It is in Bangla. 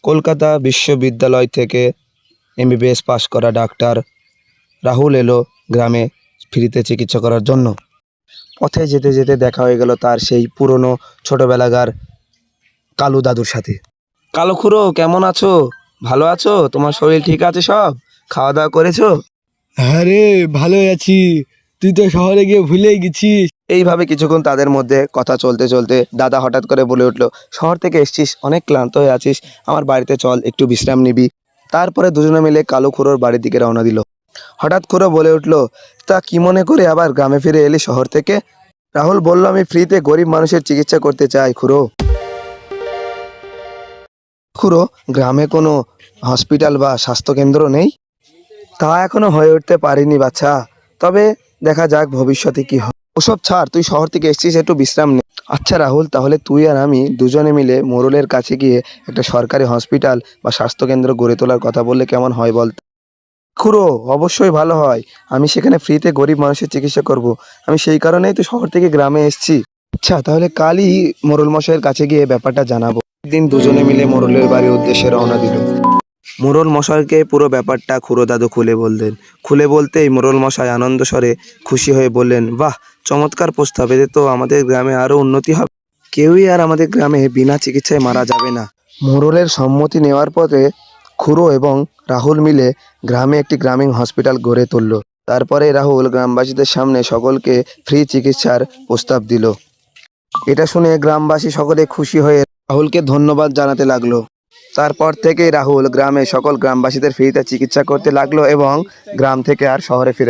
কলকাতা বিশ্ববিদ্যালয় থেকে এমবিবিএস পাশ করা ডাক্তার রাহুল এলো গ্রামে ফ্রিতে চিকিৎসা করার জন্য। পথে যেতে যেতে দেখা হয়ে গেল তার সেই পুরনো ছোটবেলাকার কালু দাদুর সাথে। কালো খুড়ো, কেমন আছো? ভালো আছো? তোমার শরীর ঠিক আছে? সব খাওয়া দাওয়া করেছো? হ্যাঁ রে, ভালোই আছি। তুই তো শহরে গিয়ে ভুলেই গেছিস। এইভাবে কিছুক্ষণ তাদের মধ্যে কথা চলতে চলতে দাদা হঠাৎ করে বলে উঠলো, শহর থেকে এসছিস, অনেক ক্লান্ত হয়ে আছিস, আমার বাড়িতে চল, একটু বিশ্রাম নিবি। তারপরে দুজনে মিলে কালো খুড়োর বাড়ির দিকে রওনা দিল। হঠাৎ খুড়ো বলে উঠলো, তা কি মনে করে আবার গ্রামে ফিরে এলি শহর থেকে? রাহুল বলল, আমি ফ্রিতে গরিব মানুষের চিকিৎসা করতে চাই খুড়ো। খুড়ো, গ্রামে কোনো হসপিটাল বা স্বাস্থ্যকেন্দ্র নেই? তা এখনো হয়ে উঠতে পারিনি বাচ্চা, তবে দেখা যাক ভবিষ্যতে কি হয়। ওসব ছাড়, তুই শহর থেকে এসেছিস, একটু বিশ্রাম নে। আচ্ছা রাহুল, তাহলে তুই আর আমি দুজনে মিলে মোড়লের কাছে গিয়ে একটা সরকারি হসপিটাল বা স্বাস্থ্যকেন্দ্র গড়ে তোলার কথা বললে কেমন হয় বল? খুড়ো, অবশ্যই ভালো হয়। আমি সেখানে ফ্রিতে গরিব মানুষের চিকিৎসা করব। আমি সেই কারণেই তো শহর থেকে গ্রামে এসেছি। আচ্ছা, তাহলে কালই মোড়ল মশাইয়ের কাছে গিয়ে ব্যাপারটা জানাবো। একদিন দুজনে মিলে মোড়লের বাড়ির উদ্দেশ্যে রওনা দিল। মোড়ল মশাইকে পুরো ব্যাপারটা খুড়ো দাদু খুলে বললেন। খুলে বলতেই মোড়ল মশাই আনন্দ স্বরে খুশি হয়ে বললেন, বাহ, চমৎকার প্রস্তাব, এতে তো আমাদের গ্রামে আরো উন্নতি হবে। কেউই আর আমাদের গ্রামে বিনা চিকিৎসায় মারা যাবে না। মোড়লের সম্মতি নেওয়ার পরে খুড়ো এবং রাহুল মিলে গ্রামে একটি গ্রামীণ হসপিটাল গড়ে তুলল। তারপরে রাহুল গ্রামবাসীদের সামনে সকলকে ফ্রি চিকিৎসার প্রস্তাব দিল। এটা শুনে গ্রামবাসী সকলে খুশি হয়ে রাহুলকে ধন্যবাদ জানাতে লাগলো। তারপর থেকেই রাহুল গ্রামে সকল গ্রামবাসীদের ফ্রিতে চিকিৎসা করতে লাগলো এবং গ্রাম থেকে আর শহরে ফিরে